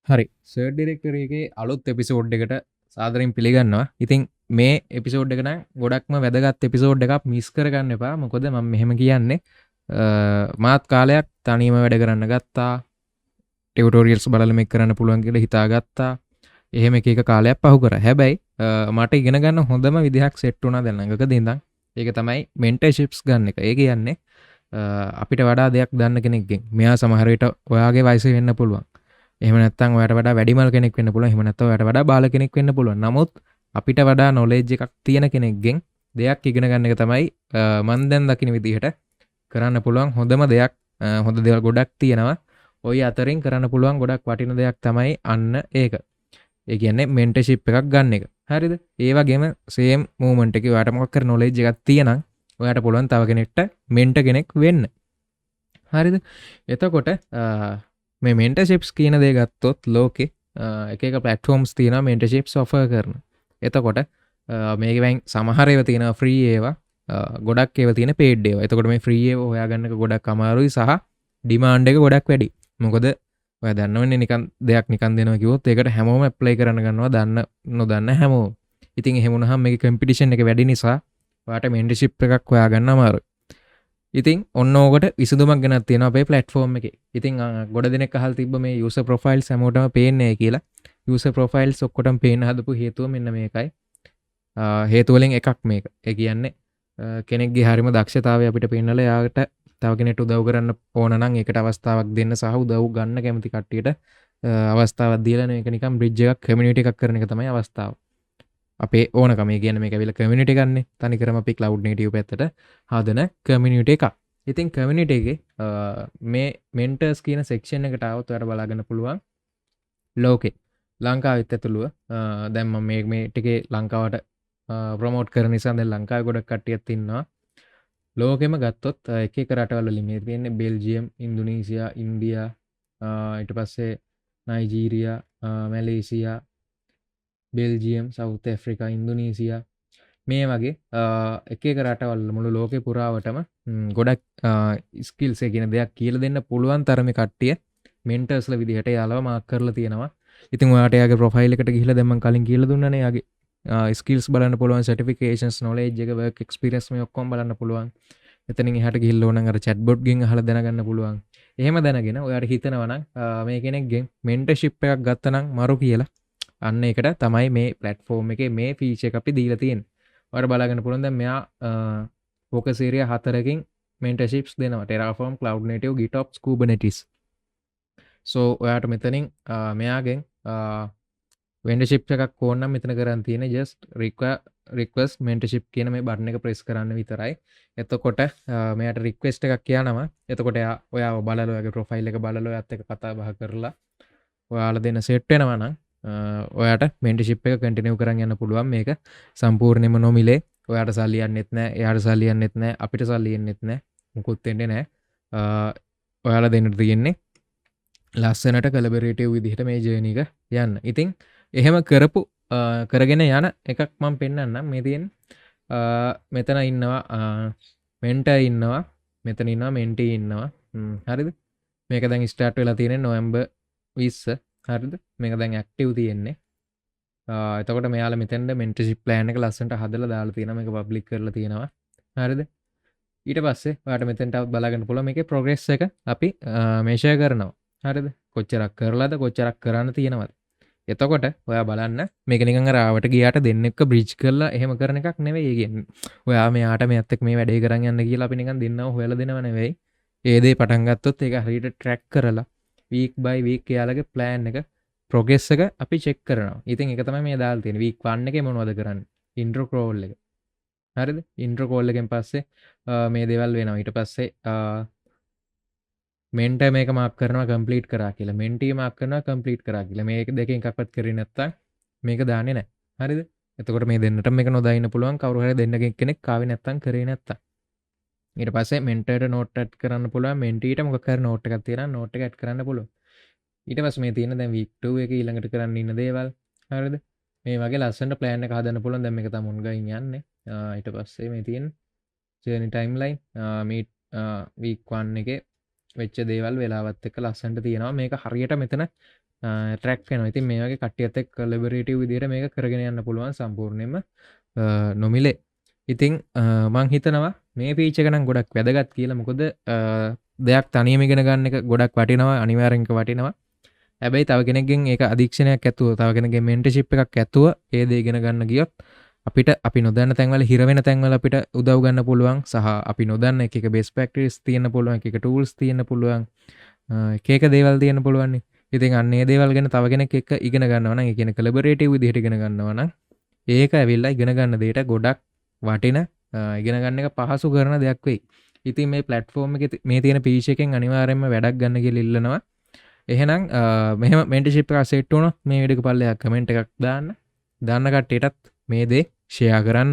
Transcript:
හරි සර්ඩ් ඩිරෙක්ටරගේ අලුත් එපිසෝඩ් එකට සාදරින් පිළිගන්නවා. ඉතින් මේ එපිසෝඩ් එකන ගොඩක්ම වැදගත් එපිසෝඩ් එකක් මිස් කරගන්න එපා. මොකද මම මෙහෙම කියන්නේ මාත් කාලයක් තනියම වැඩ කරන්න ගත්තා. ටියුටෝරියල්ස් බලලා මේක කරන්න පුළුවන් කියලා හිතාගත්තා. එහෙම එක කාලයක් පහු කරා. හැබැයි මට ඉගෙන ගන්න හොඳම විදිහක් සෙට් වුණා දැන් ළඟකදී ඉඳන්. ඒක තමයි මෙන්ටර්ෂිප්ස් ගන්න එක. ඒ කියන්නේ අපිට වඩා දෙයක් දන්න කෙනෙක්ගෙන්. මෙයා සමහර විට ඔයාගේ වයසේ වෙන්න පුළුවන්. එහෙම නැත්නම් ඔයාට වඩා වැඩිමල් කෙනෙක් වෙන්න පුළුවන්. එහෙම නැත්නම් ඔයාට වඩා බාල කෙනෙක් වෙන්න පුළුවන්. නමුත් අපිට වඩා නොලෙජ් එකක් තියෙන කෙනෙක්ගෙන් දෙයක් ඉගෙන ගන්න එක තමයි මම දැන් දකින විදිහට කරන්න පුළුවන් හොඳම දෙයක්. හොඳ දේවල් ගොඩක් තියෙනවා. ඔය අතරින් කරන්න පුළුවන් ගොඩක් වටින දෙයක් තමයි අන්න ඒක. ඒ කියන්නේ මෙන්ටර්ෂිප් එකක් ගන්න එක. හරිද? ඒ වගේම සේම් මූවමන්ට් එකේ ඔයාට මොකක් කර නොලෙජ් එකක් තියෙනම් ඔයාට පුළුවන් තව කෙනෙක්ට මෙන්ටර් කෙනෙක් වෙන්න. හරිද? එතකොට මේ මෙන්ටර්ෂිප්ස් කියන දේ ගත්තොත් ලෝකේ එක එක ප්ලැට්ෆෝම්ස් තියෙනවා මෙන්ටර්ෂිප්ස් ඔෆර් කරන. එතකොට මේකෙන් සමහර ඒවා තියෙනවා ෆ්‍රී ඒවා, ගොඩක් ඒවා තියෙන පේඩ් ඒවා. එතකොට මේ ෆ්‍රී ඒවා හොයාගන්න එක ගොඩක් අමාරුයි සහ ඩිමාන්ඩ් එක ගොඩක් වැඩි. මොකද ඔයා දන්නවනේ නිකන් දෙයක් නිකන් දෙනවා කිව්වොත් ඒකට හැමෝම ඇප්ලයි කරන්න ගන්නවා දන්න නොදන්න හැමෝම. ඉතින් එහෙම වුණාම මේකේ කම්පිටිෂන් එක වැඩි නිසා ඔයාට මෙන්ටර්ෂිප් එකක් හොයාගන්න අමාරුයි. ඉතින් ඔන්න ඕකට විසඳුමක් ගෙනත් තියෙනවා අපේ ප්ලැට්ෆෝම් එකේ. ඉතින් ගොඩ දෙනෙක් අහලා තිබ්බ මේ යූසර් ප්‍රොෆයිල්ස් හැමෝටම පේන්නේ නැහැ කියලා. යූසර් ප්‍රොෆයිල්ස් ඔක්කොටම පේන්න හදපු හේතුව මෙන්න මේකයි. හේතු වලින් එකක් මේක. ඒ කියන්නේ කෙනෙක්ගේ හරිම දක්ෂතාවය අපිට පෙන්නලා එයාට තව කෙනෙක්ට උදව් කරන්න ඕන නම් ඒකට අවස්ථාවක් දෙන්න සහ උදව් ගන්න කැමති කට්ටියට අවස්ථාවක් දීලා මේක නිකන් බ්‍රිජ් එකක් කමියුනිටි එකක් කරන එක තමයි අවස්ථාව. අපේ ඕනකම කියන්නේ මේක ඇවිල්ලා කමියුනිටි ගන්නේ. තනිකරම අපි ක්ලවුඩ් නේටිව් පැත්තට හදන කමියුනිටි එකක්. ඉතින් කමියුනිටි එකේ මේ මෙන්ටර්ස් කියන සෙක්ෂන් එකට આવත් ඔයාලට බලාගන්න පුළුවන් ලෝකේ ලංකාවෙත් ඇතුළුව දැන් මම මේ ටිකේ ලංකාවට ප්‍රොමෝට් කරන නිසා දැන් ලංකාවේ ගොඩක් කට්ටියක් ඉන්නවා. ලෝකෙම ගත්තොත් එක එක රටවල් වලින් මේ තියෙන්නේ බෙල්ජියම්, ඉන්දුනීසියා, ඉන්දියා, ඊට පස්සේ නයිජීරියා, Malaysia, Belgium, south Africa, Indonesia මේ වගේ එක එක රටවල් මුළු ලෝකෙ පුරාවටම ගොඩක් ස්කිල්ස් කියන දෙයක් කියලා දෙන්න පුළුවන් තරමේ කට්ටිය මෙන්ටර්ස්ලා විදිහට යාළුවා මාක් කරලා තියෙනවා. ඉතින් ඔයාට යාගේ ප්‍රොෆයිල් එකට ගිහිල්ලා දැන් මම කලින් කියලා දුන්නානේ යාගේ ස්කිල්ස් බලන්න පුළුවන්, සර්ටිෆිකේෂන්ස්, නොලෙජ් එක, වර්ක් එක්ස්පීරියන්ස් මේ ඔක්කොම බලන්න පුළුවන්. එතනින් එහාට ගිහිල්ලා ඕනනම් අර chat bot ගෙන් අහලා දැනගන්න පුළුවන්. එහෙම දැනගෙන ඔයාට හිතනවා නම් මේ කෙනෙක්ගෙන් මෙන්ටර්ෂිප් එකක් ගත්තා නම් මරු කියලා අන්න ඒකට තමයි මේ ප්ලැට්ෆෝම් එකේ මේ ෆීචර් එක අපි දීලා තියෙන්නේ. ඔයාලට බලාගන්න පුළුවන් දැන් මෙයා ફોකස් ඒරියා 4කින් මෙන්ටර්ෂිප්ස් දෙනවා. Terraform, Cloud Native, GitOps, Kubernetes. so ඔයාට මෙතනින් මෙයාගෙන් මෙන්ටර්ෂිප් එකක් ඕන නම් මෙතන කරන් තියෙන්නේ just request mentorship කියන මේ බටන් එක press කරන්න විතරයි. එතකොට මෙයාට request එකක් යනවා. එතකොට ඔයාව බලලා ඔයාගේ profile එක බලලා ඔයත් එක්ක කතා බහ කරලා ඔයාලා දෙන්න set වෙනවා නම් ඔයාට මෙන්ටර්ෂිප් එක කන්ටිනියු කරන් යන්න පුළුවන්. මේක සම්පූර්ණයෙන්ම නොමිලේ. ඔයාට සල්ලි යන්නෙත් නැහැ, එයාට සල්ලි යන්නෙත් නැහැ, අපිට සල්ලි යන්නෙත් නැහැ. මුකුත් වෙන්නේ නැහැ. ඔයාලා දෙන්නට තියෙන්නේ ලස්සනට කලබරේටිව් විදිහට මේ ජර්නි එක යන්න. ඉතින් එහෙම කරපු කරගෙන යන එකක් මම පෙන්නන්නම්. මේ තියෙන මෙතන ඉන්නවා මෙන්ටර් ඉන්නවා, මෙතන ඉන්නවා මෙන්ටී ඉන්නවා. හරිද? මේක දැන් ස්ටාර්ට් වෙලා තියෙන්නේ නොවැම්බර් 20. හරිද? මේක දැන් ඇක්ටිව් තියෙන්නේ. එතකොට මෙයාලා මෙතෙන්ද මෙන්ටර්ෂිප් ප්ලෑන් එක ලස්සනට හදලා දාලා තියෙනවා. මේක පබ්ලික් කරලා තියෙනවා. හරිද? ඊට පස්සේ ඔයාලට මෙතෙන්ට බලාගන්න පුළුවන් මේකේ ප්‍රොග්‍රස් එක අපි මෙෂර් කරනවා. හරිද? කොච්චරක් කරලාද, කොච්චරක් කරන්න තියෙනවද? එතකොට ඔයා බලන්න මේක නිකන් අර ආවට ගියාට දෙන්නෙක්ව බ්‍රිජ් කරලා එහෙම කරන එකක් නෙවෙයි. ඒ කියන්නේ ඔයා මෙයාට මෙයත් එක්ක මේ වැඩේ කරන් යන්න කියලා අපි නිකන් දෙන්නව හොයලා දෙනව නෙවෙයි. ඒ දේ පටන් ගත්තොත් ඒක හරියට ට්‍රැක් කරලා වීක් බයි වීක් එයාලගේ ප්ලෑන් එක ප්‍රොග්‍රස් එක අපි චෙක් කරනවා. ඉතින් ඒක තමයි මේ දාලා තියෙන්නේ. වීක් 1 එකේ මොනවද කරන්නේ? ඉන්ට්‍රෝ කෝල් එක. හරිද? ඉන්ට්‍රෝ කෝල් එකෙන් පස්සේ මේ දේවල් වෙනවා. ඊට පස්සේ මෙන්ටර් මේක මාක් කරනවා කම්ප්ලීට් කරා කියලා. මෙන්ටී මාක් කරනවා කම්ප්ලීට් කරා කියලා. මේක දෙකෙන් එකක්වත් කරේ නැත්තම් මේක දාන්නේ නැහැ. හරිද? එතකොට මේ දෙන්නටම මේක නොදා ඉන්න පුළුවන්. කවුරු හරි දෙන්නගෙන් කෙනෙක් ආවේ නැත්තම් කරේ නැත්තම්. ඊට පස්සේ මෙන්ටර්ට නෝට් ඇඩ් කරන්න පුළුවන්. මෙන්ටීට මොකක් හරි නෝට් එකක් තියෙනවා. නෝට් එක ඇඩ් කරන්න පුළුවන්. ඊට පස්සේ මේ තියෙන දැන් වීක් 2 එකේ ඊළඟට කරන්න ඉන්න දේවල්. හරිද? මේ වගේ ලස්සනට ප්ලෑන් එක හදන්න පුළුවන්. දැන් මේක තමයි මුන් ගයින් යන්නේ. ඊට පස්සේ මේ තියෙන ජර්නි ටයිම්ලයින් මේ වීක් 1 එකේ වෙච්ච දේවල් වෙලාවත් එක්ක ලස්සනට තියෙනවා. මේක හරියට මෙතන ට්‍රැක් වෙනවා. ඉතින් මේ වගේ කට්ටියත් එක්ක කොලැබොරේටිව් විදිහට මේක කරගෙන යන්න පුළුවන් සම්පූර්ණයෙන්ම නොමිලේ. ඉතින් මං හිතනවා මේ ෆීචර් එක නම් ගොඩක් වැදගත් කියලා. මොකද දෙයක් තනියම ඉගෙන ගන්න එක ගොඩක් වටිනවා, අනිවාර්යෙන්ම වටිනවා. හැබැයි තව කෙනෙක්ගෙන් ඒක අධීක්ෂණයක් ඇතුව, තව කෙනෙක්ගෙන් මෙන්ටර්ෂිප් එකක් ඇතුව ඒ දේ ඉගෙන ගන්න ගියොත් අපිට අපි නොදන්න තැන්වල හිර වෙන තැන්වල අපිට උදව් ගන්න පුළුවන්. සහ අපි නොදන්න එක බෙස්ට් ප්‍රැක්ටිස් තියෙන්න පුළුවන්, එක ටූල්ස් තියෙන්න පුළුවන්, එක දේවල් තියෙන්න පුළුවන්. ඉතින් අන්න ඒ දේවල් ගැන තව කෙනෙක් එක්ක ඉගෙන ගන්නවා නම්, ඒ කියන්නේ කොලැබොරේටිව් විදිහට ඉගෙන ගන්නවා නම් ඒක ඇවිල්ලා ඉගෙන ගන්න දෙයට ගොඩක් වටින, ඉගෙන ගන්න එක පහසු කරන දෙයක් වෙයි. ඉතින් මේ ප්ලැට්ෆෝම් එකේ මේ තියෙන පීච් එකෙන් අනිවාර්යයෙන්ම වැඩක් ගන්න කියලා ඉල්ලනවා. එහෙනම් මෙහෙම මෙන්ටර්ෂිප් එකක් සෙට් වුණොත් මේ වීඩියෝ එක පල්ලෙහා කමෙන්ට් එකක් දාන්න. දාන්න කට්ටියටත් මේ දේ ෂෙයා කරන්න.